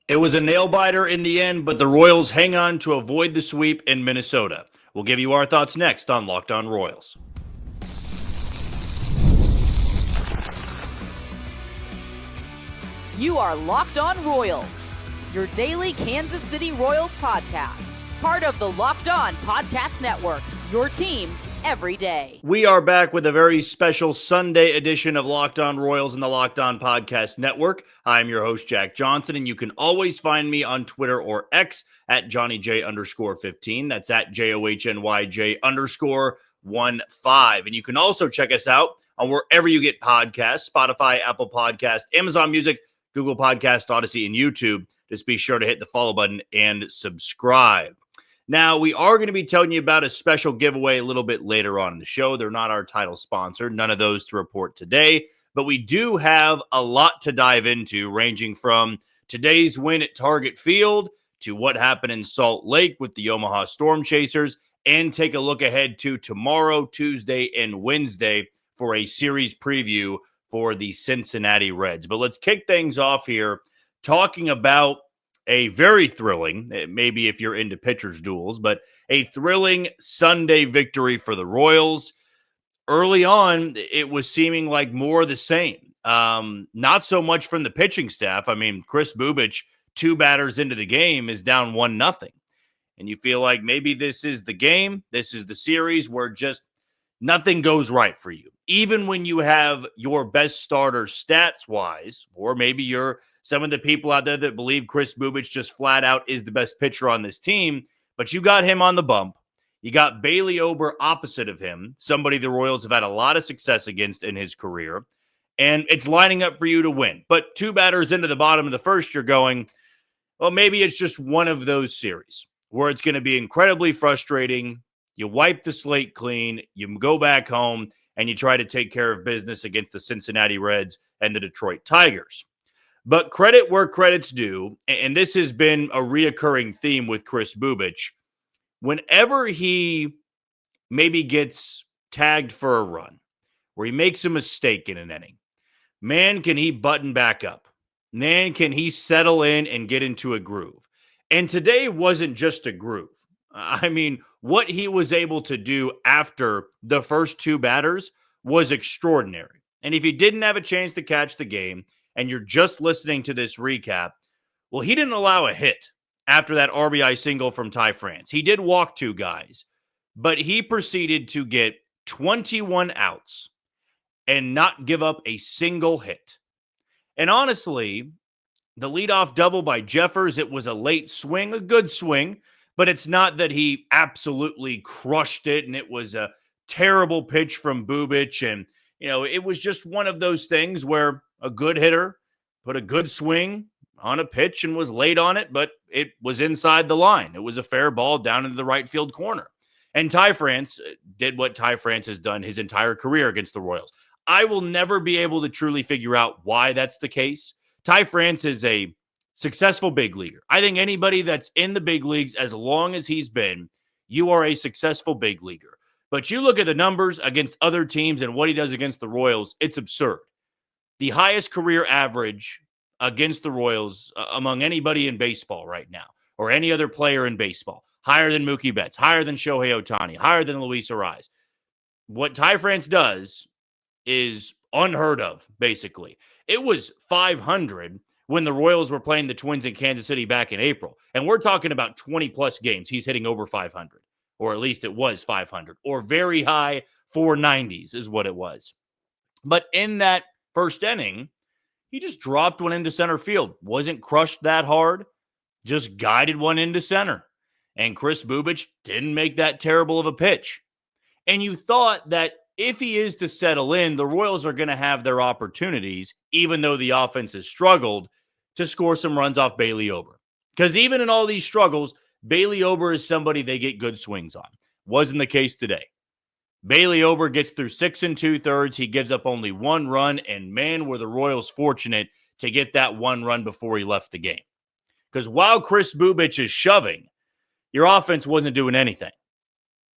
It was a nail biter in the end, but the Royals hang on to avoid the sweep in Minnesota. We'll give you our thoughts next on Locked On Royals. You are Locked On Royals, your daily Kansas City Royals podcast. Part of the Locked On Podcast Network, your team every day. We are back with a very special Sunday edition of Locked On Royals and the Locked On Podcast Network. I'm your host, Jack Johnson, and you can always find me on Twitter or X at JohnnyJ_15. That's at JOHNYJ_15. And you can also check us out on wherever you get podcasts, Spotify, Apple Podcasts, Amazon Music, Google Podcast, Odyssey, and YouTube. Just be sure to hit the follow button and subscribe. Now, we are going to be telling you about a special giveaway a little bit later on in the show. They're not our title sponsor, none of those to report today, but we do have a lot to dive into, ranging from today's win at Target Field to what happened in Salt Lake with the Omaha Storm Chasers, and take a look ahead to tomorrow, Tuesday, and Wednesday for a series preview for the Cincinnati Reds. But let's kick things off here talking about a very thrilling, maybe if you're into pitchers duels, but a thrilling Sunday victory for the Royals. Early on, it was seeming like more of the same. Not so much from the pitching staff. I mean, Kris Bubic, 2 batters into the game, is down 1-0. And you feel like maybe this is the game, this is the series where just nothing goes right for you. Even when you have your best starter stats-wise, or maybe you're some of the people out there that believe Kris Bubic just flat out is the best pitcher on this team, but you got him on the bump. You got Bailey Ober opposite of him, somebody the Royals have had a lot of success against in his career, and it's lining up for you to win. But 2 batters into the bottom of the first, you're going, well, maybe it's just one of those series where it's going to be incredibly frustrating. You wipe the slate clean, you go back home, and you try to take care of business against the Cincinnati Reds and the Detroit Tigers. But credit where credit's due, and this has been a reoccurring theme with Kris Bubic. Whenever he maybe gets tagged for a run, where he makes a mistake in an inning, man, can he button back up. Man, can he settle in and get into a groove. And today wasn't just a groove. I mean, what he was able to do after the first 2 batters was extraordinary. And if he didn't have a chance to catch the game, and you're just listening to this recap, well, he didn't allow a hit after that RBI single from Ty France. He did walk 2 guys, but he proceeded to get 21 outs and not give up a single hit. And honestly, the leadoff double by Jeffers, it was a late swing, a good swing, but it's not that he absolutely crushed it and it was a terrible pitch from Bubic. And, it was just one of those things where a good hitter put a good swing on a pitch and was late on it, but it was inside the line. It was a fair ball down into the right field corner. And Ty France did what Ty France has done his entire career against the Royals. I will never be able to truly figure out why that's the case. Ty France is a successful big leaguer. I think anybody that's in the big leagues, as long as he's been, you are a successful big leaguer. But you look at the numbers against other teams and what he does against the Royals, it's absurd. The highest career average against the Royals among anybody in baseball right now, or any other player in baseball, higher than Mookie Betts, higher than Shohei Ohtani, higher than Luis Ariz. What Ty France does is unheard of, basically. It was 500 when the Royals were playing the Twins in Kansas City back in April. And we're talking about 20-plus games. He's hitting over 500, or at least it was 500, or very high 490s is what it was. But in that first inning, he just dropped one into center field. Wasn't crushed that hard, just guided one into center. And Kris Bubic didn't make that terrible of a pitch. And you thought that if he is to settle in, the Royals are going to have their opportunities, even though the offense has struggled, to score some runs off Bailey Ober. Because even in all these struggles, Bailey Ober is somebody they get good swings on. Wasn't the case today. Bailey Ober gets through 6 2/3. He gives up only 1 run, and man, were the Royals fortunate to get that 1 run before he left the game. Because while Kris Bubic is shoving, your offense wasn't doing anything.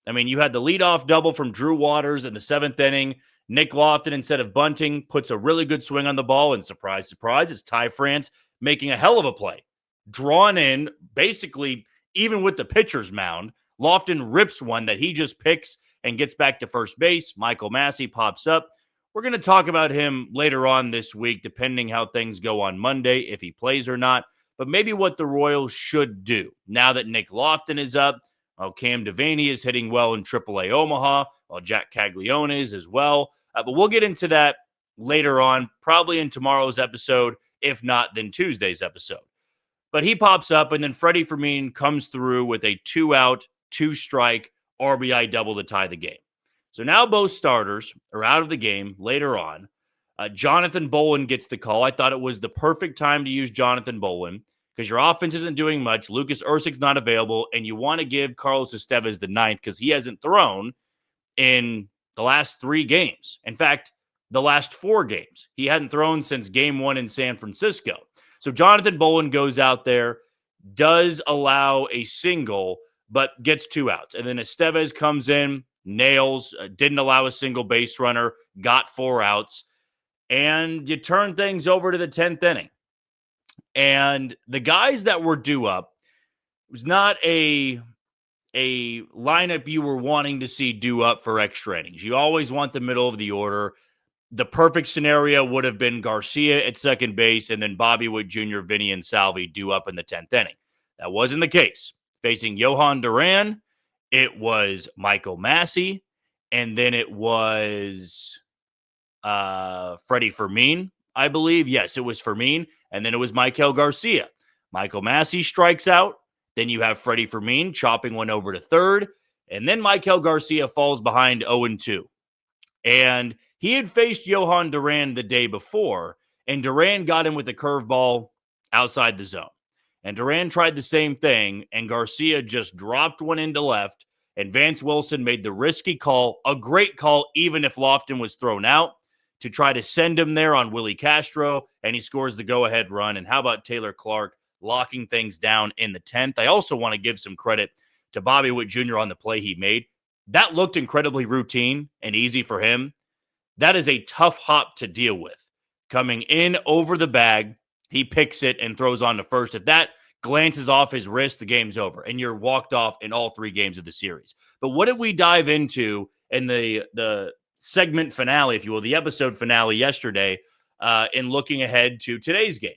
I mean, you had the leadoff double from Drew Waters in the 7th inning. Nick Lofton, instead of bunting, puts a really good swing on the ball, and surprise, surprise, it's Ty France making a hell of a play drawn in, basically, even with the pitcher's mound. Lofton rips one that he just picks and gets back to first base. Michael Massey pops up. We're going to talk about him later on this week, depending how things go on Monday, if he plays or not. But maybe what the Royals should do now that Nick Lofton is up. Cam Devaney is hitting well in AAA Omaha, while Jac Caglianone is as well. But we'll get into that later on, probably in tomorrow's episode, if not, then Tuesday's episode. But he pops up, and then Freddie Fermin comes through with a 2-out, 2-strike RBI double to tie the game. So now both starters are out of the game later on. Jonathan Bolin gets the call. I thought it was the perfect time to use Jonathan Bolin because your offense isn't doing much. Lucas Ursic's not available, and you want to give Carlos Estevez the ninth because he hasn't thrown in the last 3 games. In fact, the last 4 games. He hadn't thrown since game 1 in San Francisco. So Jonathan Bolin goes out there, does allow a single, but gets 2 outs. And then Estevez comes in, nails, didn't allow a single base runner, got 4 outs. And you turn things over to the 10th inning. And the guys that were due up, it was not a lineup you were wanting to see due up for extra innings. You always want the middle of the order. The perfect scenario would have been Garcia at second base and then Bobby Witt Jr., Vinny, and Salvi due up in the 10th inning. That wasn't the case. Facing Johan Duran, it was Michael Massey, and then it was Freddie Fermin, I believe. Yes, it was Fermin, and then it was Maikel Garcia. Michael Massey strikes out. Then you have Freddie Fermin chopping one over to third, and then Maikel Garcia falls behind 0-2. And he had faced Johan Duran the day before, and Duran got him with a curveball outside the zone. And Duran tried the same thing, and Garcia just dropped one into left, and Vance Wilson made the risky call, a great call, even if Lofton was thrown out, to try to send him there on Willie Castro, and he scores the go-ahead run. And how about Taylor Clark locking things down in the 10th? I also want to give some credit to Bobby Witt Jr. on the play he made. That looked incredibly routine and easy for him. That is a tough hop to deal with. Coming in over the bag, he picks it and throws on to first. If that glances off his wrist, the game's over, and you're walked off in all 3 games of the series. But what did we dive into in the segment finale, if you will, the episode finale yesterday, in looking ahead to today's game?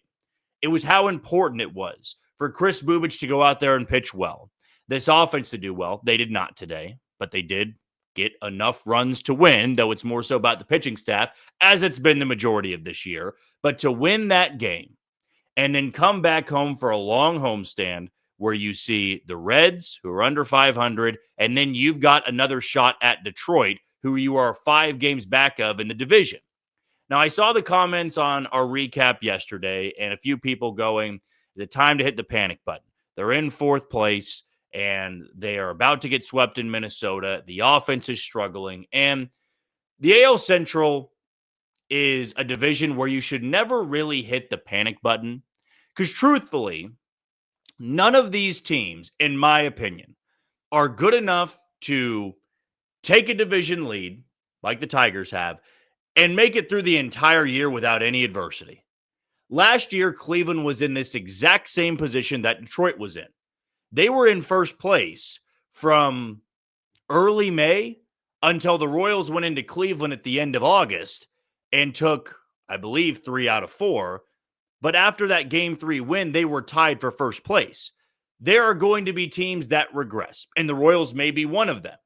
It was how important it was for Chris Bubich to go out there and pitch well. This offense to do well. They did not today, but they did get enough runs to win, though it's more so about the pitching staff, as it's been the majority of this year. But to win that game and then come back home for a long homestand where you see the Reds, who are under 500, and then you've got another shot at Detroit, who you are 5 games back of in the division. Now, I saw the comments on our recap yesterday, and a few people going, is it time to hit the panic button? They're in 4th place, and they are about to get swept in Minnesota. The offense is struggling, and the AL Central is a division where you should never really hit the panic button, because truthfully, none of these teams, in my opinion, are good enough to take a division lead, like the Tigers have, and make it through the entire year without any adversity. Last year, Cleveland was in this exact same position that Detroit was in. They were in first place from early May until the Royals went into Cleveland at the end of August and took, I believe, 3 out of 4. But after that Game 3 win, they were tied for first place. There are going to be teams that regress, and the Royals may be one of them.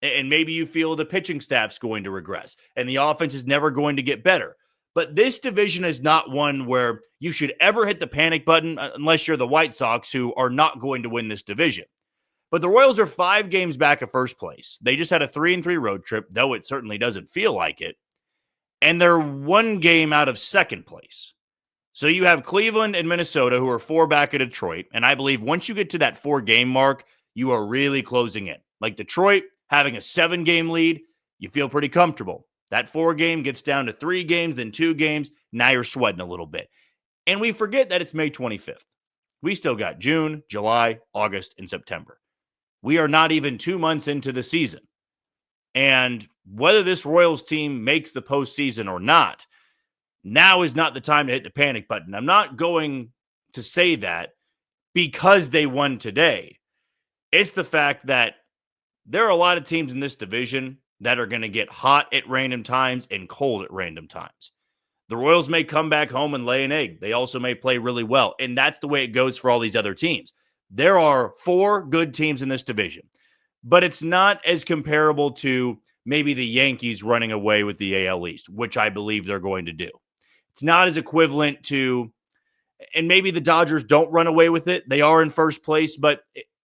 And maybe you feel the pitching staff's going to regress, and the offense is never going to get better. But this division is not one where you should ever hit the panic button unless you're the White Sox, who are not going to win this division. But the Royals are 5 games back of first place. They just had a 3-3 road trip, though it certainly doesn't feel like it. And they're 1 game out of second place. So you have Cleveland and Minnesota, who are 4 back of Detroit. And I believe once you get to that 4-game mark, you are really closing in. Like Detroit having a 7-game lead, you feel pretty comfortable. That 4-game gets down to 3 games, then 2 games. Now you're sweating a little bit. And we forget that it's May 25th. We still got June, July, August, and September. We are not even 2 months into the season. And whether this Royals team makes the postseason or not, now is not the time to hit the panic button. I'm not going to say that because they won today. It's the fact that there are a lot of teams in this division that are going to get hot at random times and cold at random times. The Royals may come back home and lay an egg. They also may play really well. And that's the way it goes for all these other teams. There are 4 good teams in this division, but it's not as comparable to maybe the Yankees running away with the AL East, which I believe they're going to do. It's not as equivalent to, and maybe the Dodgers don't run away with it. They are in first place, but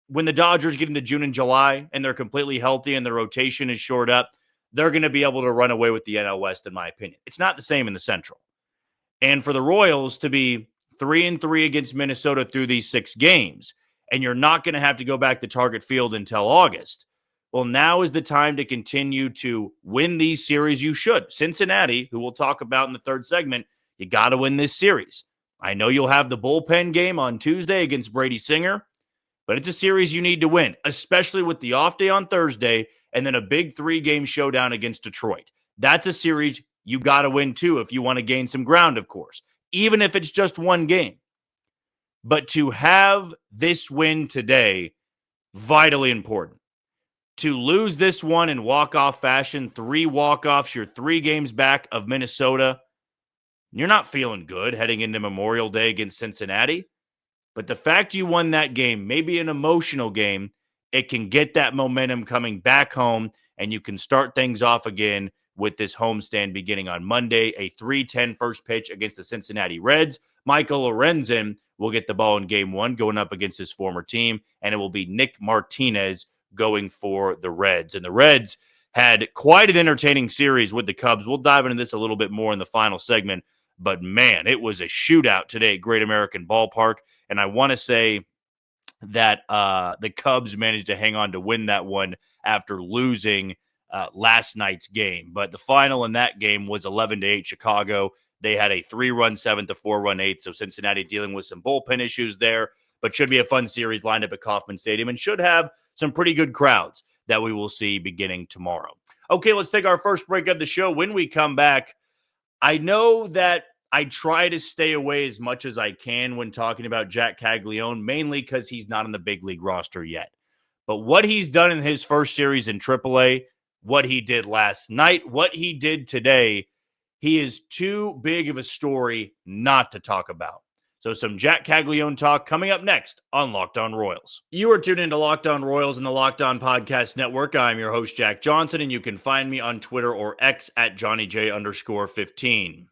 when the Dodgers get into June and July and they're completely healthy and the rotation is shored up, they're going to be able to run away with the NL West, in my opinion. It's not the same in the Central. And for the Royals to be 3-3 against Minnesota through these 6 games, and you're not going to have to go back to Target Field until August, well, now is the time to continue to win these series. You should. Cincinnati, who we'll talk about in the third segment, you got to win this series. I know you'll have the bullpen game on Tuesday against Brady Singer, but it's a series you need to win, especially with the off day on Thursday and then a big 3-game showdown against Detroit. That's a series you got to win too if you want to gain some ground, of course, even if it's just 1 game. But to have this win today, vitally important. To lose this one in walk-off fashion, 3 walk-offs, you're 3 games back of Minnesota, you're not feeling good heading into Memorial Day against Cincinnati. But the fact you won that game, maybe an emotional game, it can get that momentum coming back home, and you can start things off again with this homestand beginning on Monday, a 3:10 first pitch against the Cincinnati Reds. Michael Lorenzen will get the ball in game 1 going up against his former team, and it will be Nick Martinez going for the Reds. And the Reds had quite an entertaining series with the Cubs. We'll dive into this a little bit more in the final segment, but man, it was a shootout today at Great American Ballpark, and I want to say that the Cubs managed to hang on to win that one after losing last night's game. But the final in that game was 11-8 Chicago. They had a 3-run 7th, a 4-run 8th, so Cincinnati dealing with some bullpen issues there, but should be a fun series lined up at Kauffman Stadium and should have some pretty good crowds that we will see beginning tomorrow. Okay, let's take our first break of the show. When we come back, I know that I try to stay away as much as I can when talking about Jac Caglianone, mainly because he's not on the big league roster yet. But what he's done in his first series in AAA, what he did last night, what he did today, he is too big of a story not to talk about. So some Jac Caglianone talk coming up next on Locked On Royals. You are tuned into Locked On Royals and the Locked On Podcast Network. I'm your host, Jack Johnson, and you can find me on Twitter or X at JohnnyJ_15.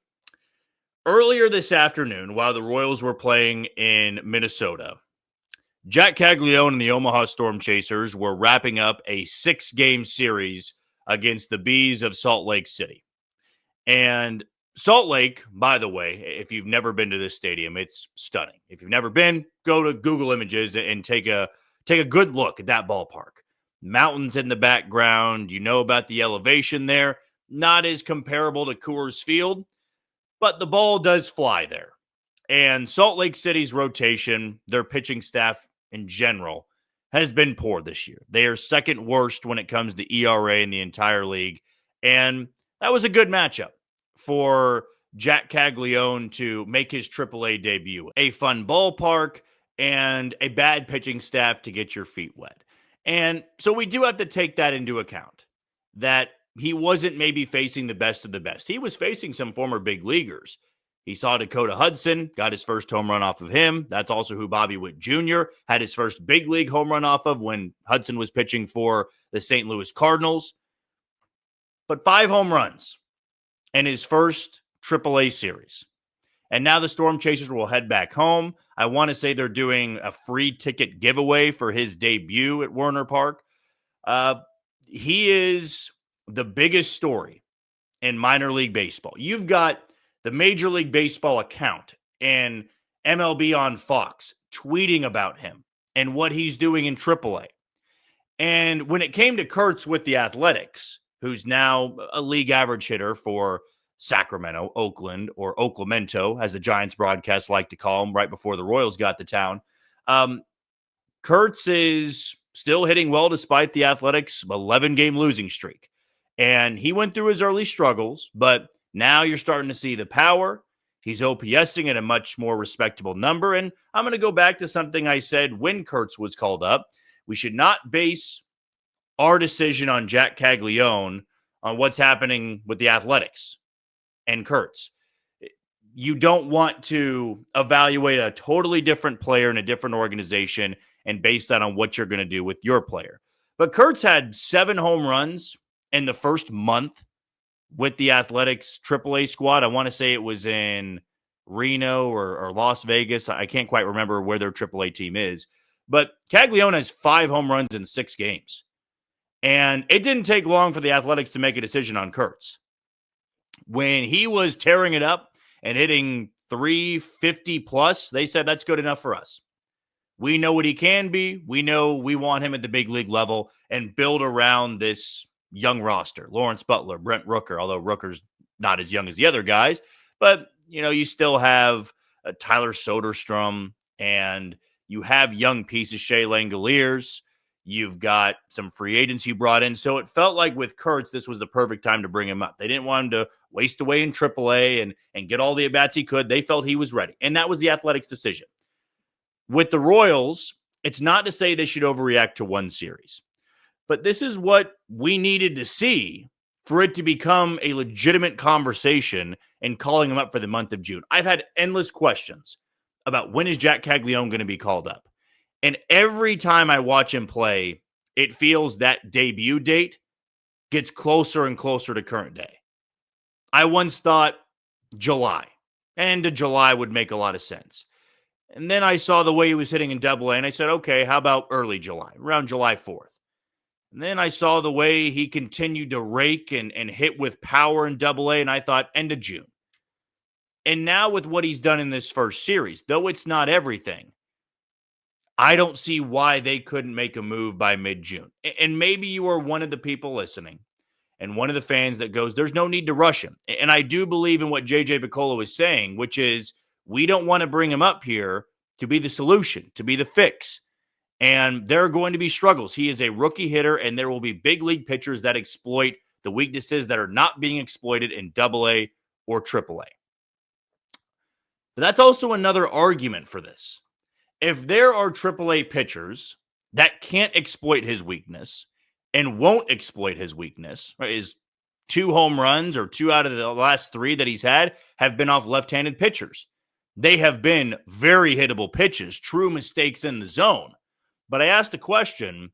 Earlier this afternoon, while the Royals were playing in Minnesota, Jac Caglianone and the Omaha Storm Chasers were wrapping up a 6-game series against the Bees of Salt Lake City. And Salt Lake, by the way, if you've never been to this stadium, it's stunning. If you've never been, go to Google Images and take a good look at that ballpark. Mountains in the background, you know about the elevation there. Not as comparable to Coors Field, but the ball does fly there. And Salt Lake City's rotation, their pitching staff in general, has been poor this year. They are second worst when it comes to ERA in the entire league. And that was a good matchup for Jac Caglianone to make his AAA debut. A fun ballpark and a bad pitching staff to get your feet wet. And so we do have to take that into account, that he wasn't maybe facing the best of the best. He was facing some former big leaguers. He saw Dakota Hudson, got his first home run off of him. That's also who Bobby Witt Jr. had his first big league home run off of when Hudson was pitching for the St. Louis Cardinals. But 5 home runs in his first AAA series. And now the Storm Chasers will head back home. I want to say they're doing a free ticket giveaway for his debut at Werner Park. He is the biggest story in minor league baseball. You've got the Major League Baseball account and MLB on Fox tweeting about him and what he's doing in AAA. And when it came to Kurtz with the Athletics, who's now a league average hitter for Sacramento, Oakland, or Oaklamento, as the Giants broadcast like to call him right before the Royals got to town. Kurtz is still hitting well despite the Athletics' 11-game losing streak. And he went through his early struggles, but now you're starting to see the power. He's OPSing at a much more respectable number. And I'm going to go back to something I said when Kurtz was called up. We should not base our decision on Jac Caglianone on what's happening with the Athletics and Kurtz. You don't want to evaluate a totally different player in a different organization and base that on what you're going to do with your player. But Kurtz had 7 home runs in the first month with the Athletics AAA squad. I want to say it was in Reno or Las Vegas. I can't quite remember where their AAA team is. But Caglianone has 5 home runs in 6 games. And it didn't take long for the Athletics to make a decision on Kurtz. When he was tearing it up and hitting 350 plus, they said that's good enough for us. We know what he can be. We know we want him at the big league level and build around this young roster. Lawrence Butler, Brent Rooker, although Rooker's not as young as the other guys. But, you still have Tyler Soderstrom, and you have young pieces, Shea Langoliers. You've got some free agents you brought in. So it felt like with Kurtz, this was the perfect time to bring him up. They didn't want him to waste away in AAA and get all the at-bats he could. They felt he was ready. And that was the Athletics' decision. With the Royals, it's not to say they should overreact to one series. But this is what we needed to see for it to become a legitimate conversation and calling him up for the month of June. I've had endless questions about when is Jac Caglianone going to be called up. And every time I watch him play, it feels that debut date gets closer and closer to current day. I once thought July. End of July would make a lot of sense. And then I saw the way he was hitting in AA, and I said, okay, how about early July, around July 4th? And then I saw the way he continued to rake and hit with power in AA, and I thought end of June. And now with what he's done in this first series, though it's not everything, I don't see why they couldn't make a move by mid-June. And maybe you are one of the people listening and one of the fans that goes, there's no need to rush him. And I do believe in what J.J. Picollo is saying, which is we don't want to bring him up here to be the solution, to be the fix. And there are going to be struggles. He is a rookie hitter, and there will be big league pitchers that exploit the weaknesses that are not being exploited in AA or AAA. But that's also another argument for this. If there are AAA pitchers that can't exploit his weakness and won't exploit his weakness, right, his 2 home runs or 2 out of the last 3 that he's had have been off left-handed pitchers. They have been very hittable pitches, true mistakes in the zone. But I asked the question,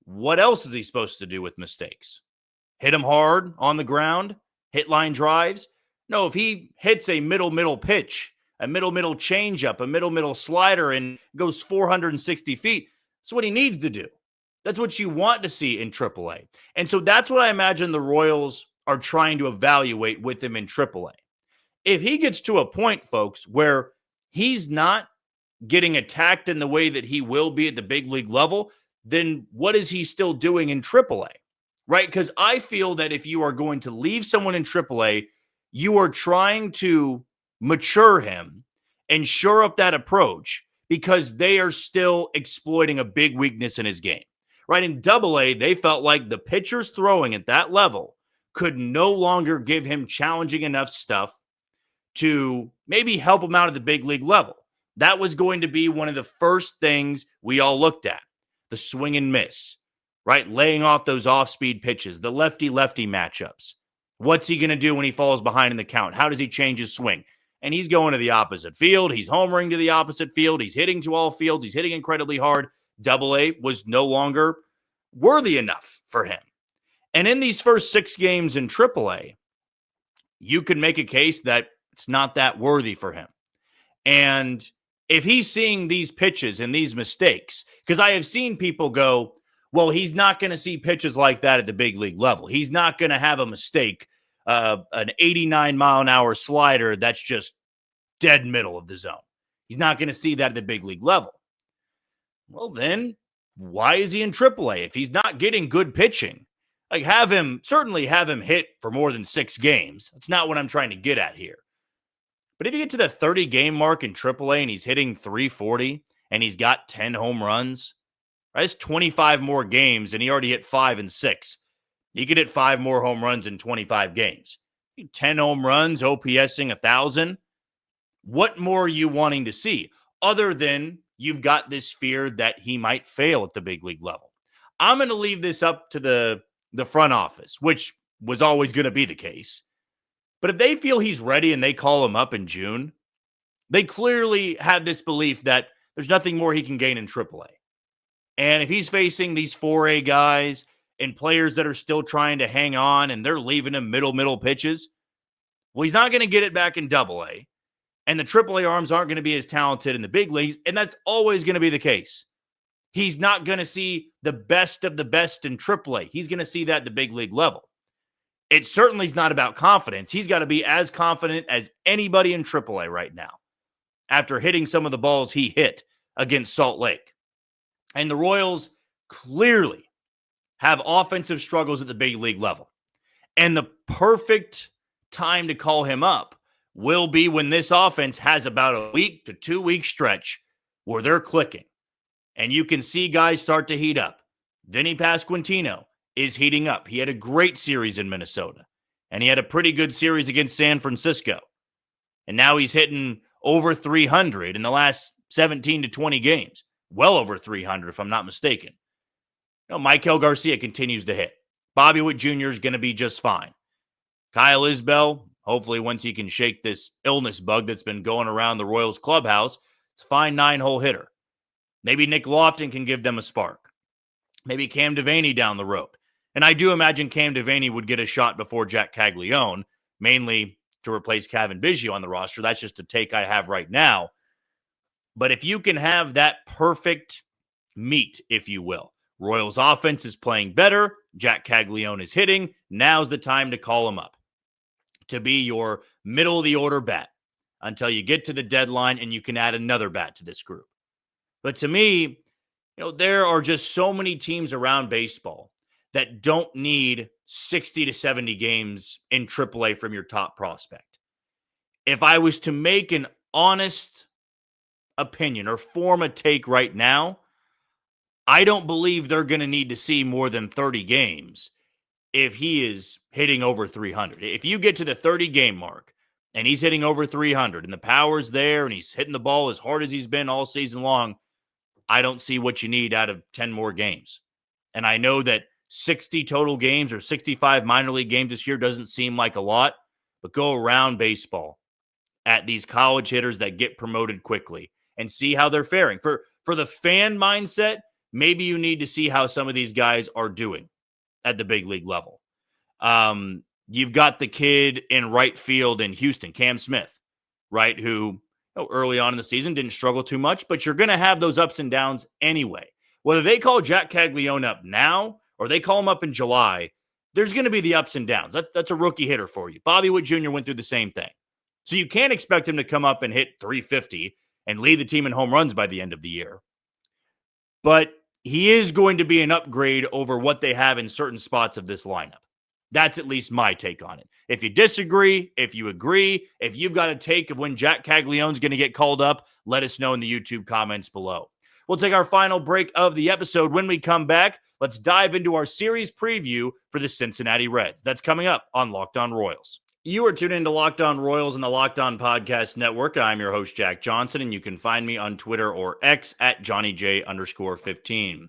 what else is he supposed to do with mistakes? Hit him hard on the ground? Hit line drives? No, if he hits a middle pitch, a middle changeup, a middle slider, and goes 460 feet, that's what he needs to do. That's what you want to see in AAA. And so that's what I imagine the Royals are trying to evaluate with him in AAA. If he gets to a point, folks, where he's not getting attacked in the way that he will be at the big league level, then what is he still doing in AAA? Right? Because I feel that if you are going to leave someone in AAA, you are trying to mature him and shore up that approach because they are still exploiting a big weakness in his game. Right? In AA, they felt like the pitchers throwing at that level could no longer give him challenging enough stuff to maybe help him out at the big league level. That was going to be one of the first things we all looked at. The swing and miss, right? Laying off those off-speed pitches, the lefty-lefty matchups. What's he going to do when he falls behind in the count? How does he change his swing? And he's going to the opposite field. He's homering to the opposite field. He's hitting to all fields. He's hitting incredibly hard. AA was no longer worthy enough for him. And in these first 6 games in AAA, you can make a case that it's not that worthy for him. And if he's seeing these pitches and these mistakes, because I have seen people go, well, he's not going to see pitches like that at the big league level. He's not going to have a mistake, an 89-mile-an-hour slider that's just dead middle of the zone. He's not going to see that at the big league level. Well, then why is he in AAA? If he's not getting good pitching, like certainly have him hit for more than 6 games. That's not what I'm trying to get at here. But if you get to the 30-game mark in AAA and he's hitting 340 and he's got 10 home runs, right, that's 25 more games, and he already hit 5 and 6. He could hit 5 more home runs in 25 games. 10 home runs, OPSing 1,000. What more are you wanting to see other than you've got this fear that he might fail at the big league level? I'm going to leave this up to the front office, which was always going to be the case. But if they feel he's ready and they call him up in June, they clearly have this belief that there's nothing more he can gain in AAA. And if he's facing these 4A guys and players that are still trying to hang on and they're leaving him middle pitches, well, he's not going to get it back in AA. And the AAA arms aren't going to be as talented in the big leagues. And that's always going to be the case. He's not going to see the best of the best in AAA. He's going to see that at the big league level. It certainly is not about confidence. He's got to be as confident as anybody in AAA right now after hitting some of the balls he hit against Salt Lake. And the Royals clearly have offensive struggles at the big league level. And the perfect time to call him up will be when this offense has about a week to 2 week stretch where they're clicking. And you can see guys start to heat up. Vinny Pasquantino is heating up. He had a great series in Minnesota. And he had a pretty good series against San Francisco. And now he's hitting over 300 in the last 17 to 20 games. Well over 300, if I'm not mistaken. Maikel Garcia continues to hit. Bobby Witt Jr. is going to be just fine. Kyle Isbell, hopefully once he can shake this illness bug that's been going around the Royals clubhouse, it's a fine 9-hole hitter. Maybe Nick Lofton can give them a spark. Maybe Cam Devaney down the road. And I do imagine Cam Devaney would get a shot before Jac Caglianone, mainly to replace Kevin Biggio on the roster. That's just a take I have right now. But if you can have that perfect meet, if you will, Royals offense is playing better, Jac Caglianone is hitting, now's the time to call him up to be your middle-of-the-order bat until you get to the deadline and you can add another bat to this group. But to me, there are just so many teams around baseball that don't need 60 to 70 games in AAA from your top prospect. If I was to make an honest opinion or form a take right now, I don't believe they're going to need to see more than 30 games if he is hitting over 300. If you get to the 30-game mark and he's hitting over 300 and the power's there and he's hitting the ball as hard as he's been all season long, I don't see what you need out of 10 more games. And I know that 60 total games or 65 minor league games this year doesn't seem like a lot, but go around baseball at these college hitters that get promoted quickly and see how they're faring. For the fan mindset, maybe you need to see how some of these guys are doing at the big league level. You've got the kid in right field in Houston, Cam Smith, right, who early on in the season didn't struggle too much, but you're going to have those ups and downs anyway. Whether they call Jac Caglianone up now or they call him up in July, there's going to be the ups and downs. That's a rookie hitter for you. Bobby Witt Jr. went through the same thing. So you can't expect him to come up and hit 350 and lead the team in home runs by the end of the year. But he is going to be an upgrade over what they have in certain spots of this lineup. That's at least my take on it. If you disagree, if you agree, if you've got a take of when Jac Caglianone's going to get called up, let us know in the YouTube comments below. We'll take our final break of the episode. When we come back, let's dive into our series preview for the Cincinnati Reds. That's coming up on Locked On Royals. You are tuned into Locked On Royals and the Locked On Podcast Network. I'm your host, Jack Johnson, and you can find me on Twitter or X at JohnnyJ_15.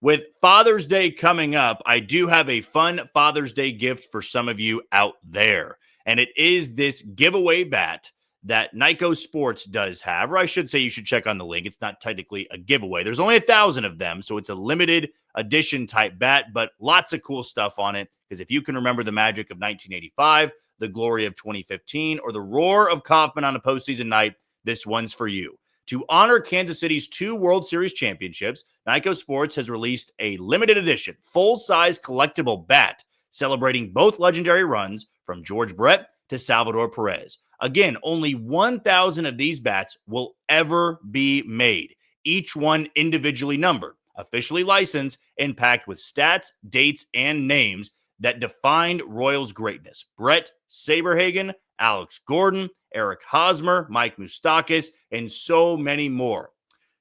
With Father's Day coming up, I do have a fun Father's Day gift for some of you out there. And it is this giveaway bat that Nyko Sports does have, or I should say you should check on the link. It's not technically a giveaway. There's only 1,000 of them, so it's a limited edition type bat, but lots of cool stuff on it. Because if you can remember the magic of 1985, the glory of 2015, or the roar of Kauffman on a postseason night, this one's for you. To honor Kansas City's 2 World Series championships, Nyko Sports has released a limited edition, full-size collectible bat celebrating both legendary runs from George Brett to Salvador Perez. Again, only 1,000 of these bats will ever be made, each one individually numbered, officially licensed, and packed with stats, dates, and names that defined Royals greatness. Brett Saberhagen, Alex Gordon, Eric Hosmer, Mike Moustakas, and so many more.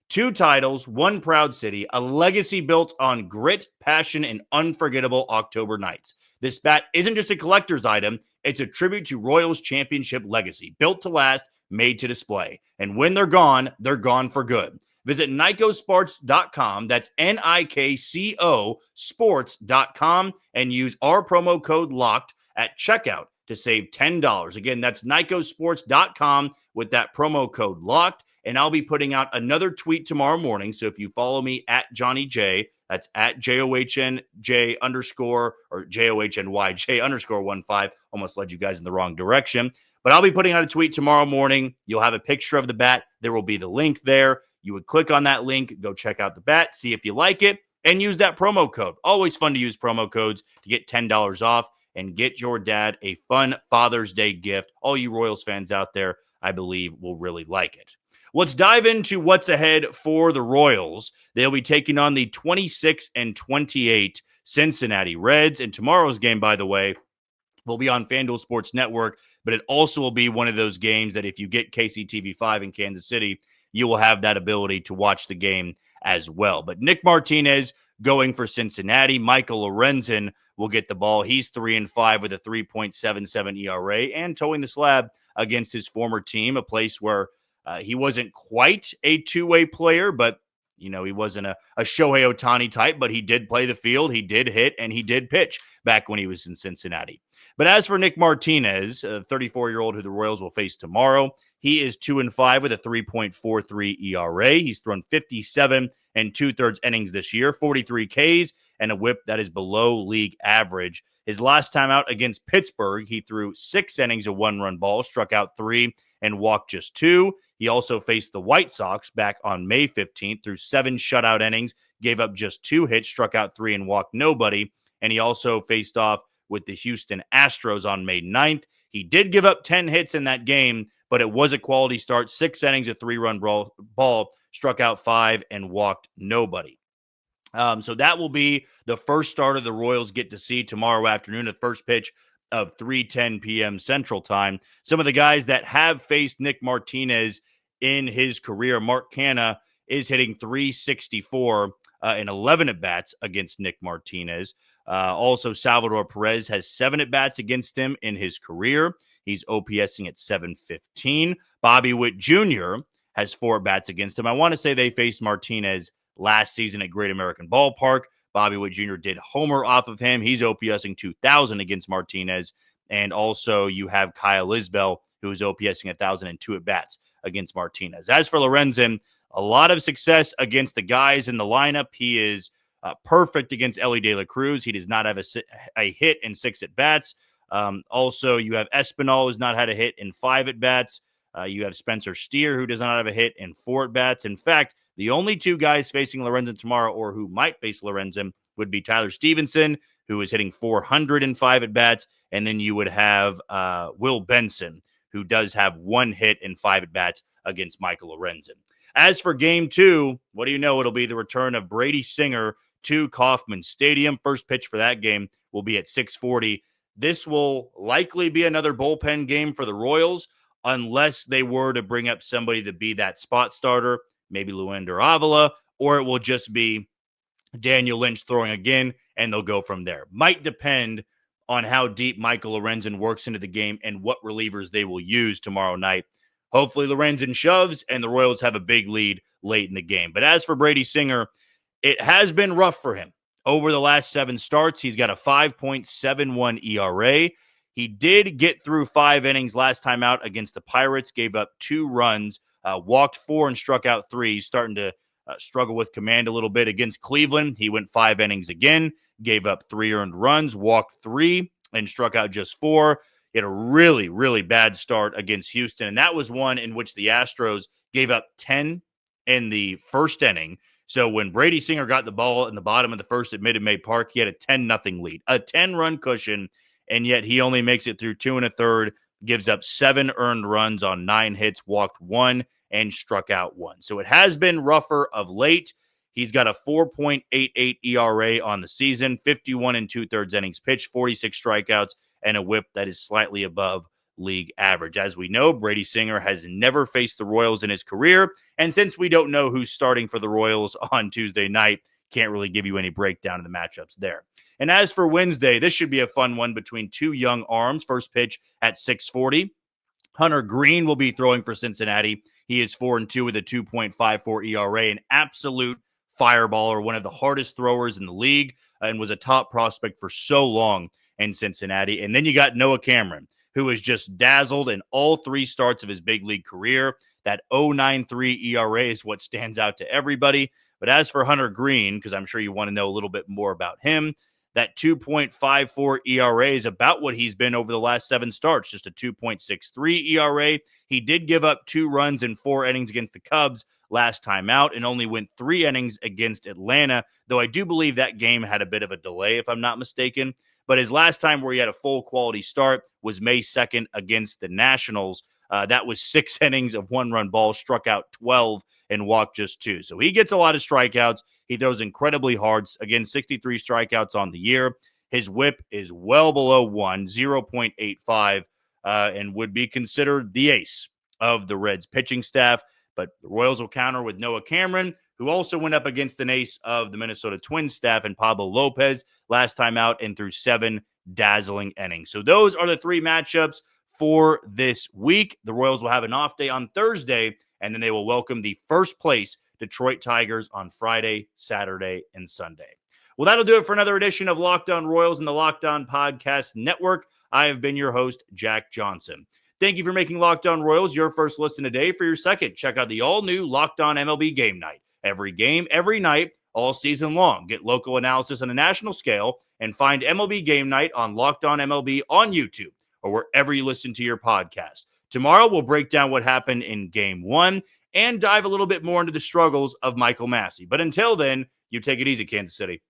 2 titles, 1 proud city, a legacy built on grit, passion, and unforgettable October nights. This bat isn't just a collector's item, it's a tribute to Royals championship legacy, built to last, made to display. And when they're gone for good. Visit NicoSports.com. That's NIKCO Sports.com and use our promo code LOCKED at checkout to save $10. Again, that's NicoSports.com with that promo code LOCKED. And I'll be putting out another tweet tomorrow morning. So if you follow me at Johnny J, that's at JOHNJ underscore or JOHNYJ underscore 15. Almost led you guys in the wrong direction. But I'll be putting out a tweet tomorrow morning. You'll have a picture of the bat. There will be the link there. You would click on that link, go check out the bat, see if you like it, and use that promo code. Always fun to use promo codes to get $10 off and get your dad a fun Father's Day gift. All you Royals fans out there, I believe, will really like it. Let's dive into what's ahead for the Royals. They'll be taking on the 26-28 Cincinnati Reds. And tomorrow's game, by the way, will be on FanDuel Sports Network, but it also will be one of those games that if you get KCTV5 in Kansas City, you will have that ability to watch the game as well. But Nick Martinez going for Cincinnati. Michael Lorenzen will get the ball. He's 3-5 with a 3.77 ERA and towing the slab against his former team, a place where he wasn't quite a two-way player, but he wasn't a Shohei Ohtani type, but he did play the field, he did hit, and he did pitch back when he was in Cincinnati. But as for Nick Martinez, a 34-year-old who the Royals will face tomorrow, he is 2-5 with a 3.43 ERA. He's thrown 57 2/3 innings this year, 43 Ks, and a whip that is below league average. His last time out against Pittsburgh, he threw 6 innings of one-run ball, struck out 3, and walked just 2. He also faced the White Sox back on May 15th, threw 7 shutout innings, gave up just 2 hits, struck out 3, and walked nobody. And he also faced off with the Houston Astros on May 9th. He did give up 10 hits in that game, but it was a quality start. 6 innings, a 3-run ball, struck out 5, and walked nobody. So that will be the first starter the Royals get to see tomorrow afternoon, the first pitch of 3:10 p.m. Central Time. Some of the guys that have faced Nick Martinez in his career, Mark Canha is hitting 364 in 11 at-bats against Nick Martinez. Also, Salvador Perez has 7 at-bats against him in his career. He's OPSing at 715. Bobby Witt Jr. has 4 at-bats against him. I want to say they faced Martinez last season at Great American Ballpark. Bobby Witt Jr. did homer off of him. He's OPSing 2,000 against Martinez. And also you have Kyle Isbell, who is OPSing 1,002 at-bats against Martinez. As for Lorenzen, a lot of success against the guys in the lineup. He is perfect against Elly De La Cruz. He does not have a hit in 6 at-bats. Also, you have Espinal, who's not had a hit in 5 at-bats. You have Spencer Steer, who does not have a hit in 4 at-bats. In fact, the only 2 guys facing Lorenzen tomorrow, or who might face Lorenzen, would be Tyler Stevenson, who is hitting 405 at-bats, and then you would have Will Benson, who does have 1 hit in 5 at-bats against Michael Lorenzen. As for Game 2, what do you know? It'll be the return of Brady Singer to Kauffman Stadium. First pitch for that game will be at 6:40. This will likely be another bullpen game for the Royals, unless they were to bring up somebody to be that spot starter, maybe Luander Avila, or it will just be Daniel Lynch throwing again, and they'll go from there. Might depend on how deep Michael Lorenzen works into the game and what relievers they will use tomorrow night. Hopefully Lorenzen shoves, and the Royals have a big lead late in the game. But as for Brady Singer, it has been rough for him. Over the last 7 starts, he's got a 5.71 ERA. He did get through 5 innings last time out against the Pirates, gave up 2 runs, walked 4 and struck out 3. He's starting to struggle with command a little bit against Cleveland. He went 5 innings again, gave up 3 earned runs, walked 3, and struck out just 4. He had a really, really bad start against Houston, and that was one in which the Astros gave up 10 in the first inning. So when Brady Singer got the ball in the bottom of the first at Minute Maid Park, he had a 10-0 lead, a 10-run cushion, and yet he only makes it through 2 1/3, gives up 7 earned runs on 9 hits, walked 1, and struck out 1. So it has been rougher of late. He's got a 4.88 ERA on the season, 51 2/3 innings pitched, 46 strikeouts, and a whip that is slightly above league average. As we know, Brady Singer has never faced the Royals in his career, and since we don't know who's starting for the Royals on Tuesday night, can't really give you any breakdown of the matchups there. And as for Wednesday, this should be a fun one between 2 young arms. First pitch at 6:40. Hunter Green will be throwing for Cincinnati. He is 4-2 with a 2.54 ERA, an absolute fireballer, one of the hardest throwers in the league, and was a top prospect for so long in Cincinnati. And then you got Noah Cameron, who was just dazzled in all 3 starts of his big league career. That 0.93 ERA is what stands out to everybody. But as for Hunter Green, because I'm sure you want to know a little bit more about him, that 2.54 ERA is about what he's been over the last 7 starts, just a 2.63 ERA. He did give up 2 runs in 4 innings against the Cubs last time out and only went 3 innings against Atlanta, though I do believe that game had a bit of a delay, if I'm not mistaken. But his last time where he had a full quality start was May 2nd against the Nationals. That was 6 innings of 1-run balls, struck out 12 and walked just 2. So he gets a lot of strikeouts. He throws incredibly hard. Again, 63 strikeouts on the year. His whip is well below 1, 0.85, and would be considered the ace of the Reds pitching staff. But the Royals will counter with Noah Cameron, who also went up against an ace of the Minnesota Twins staff and Pablo Lopez last time out and threw 7 dazzling innings. So those are the 3 matchups for this week. The Royals will have an off day on Thursday, and then they will welcome the first place Detroit Tigers on Friday, Saturday, and Sunday. Well, that'll do it for another edition of Locked On Royals and the Locked On Podcast Network. I have been your host, Jack Johnson. Thank you for making Locked On Royals your first listen today. For your second, check out the all-new Locked On MLB Game Night. Every game, every night, all season long. Get local analysis on a national scale and find MLB Game Night on Locked On MLB on YouTube or wherever you listen to your podcast. Tomorrow, we'll break down what happened in Game 1 and dive a little bit more into the struggles of Michael Massey. But until then, you take it easy, Kansas City.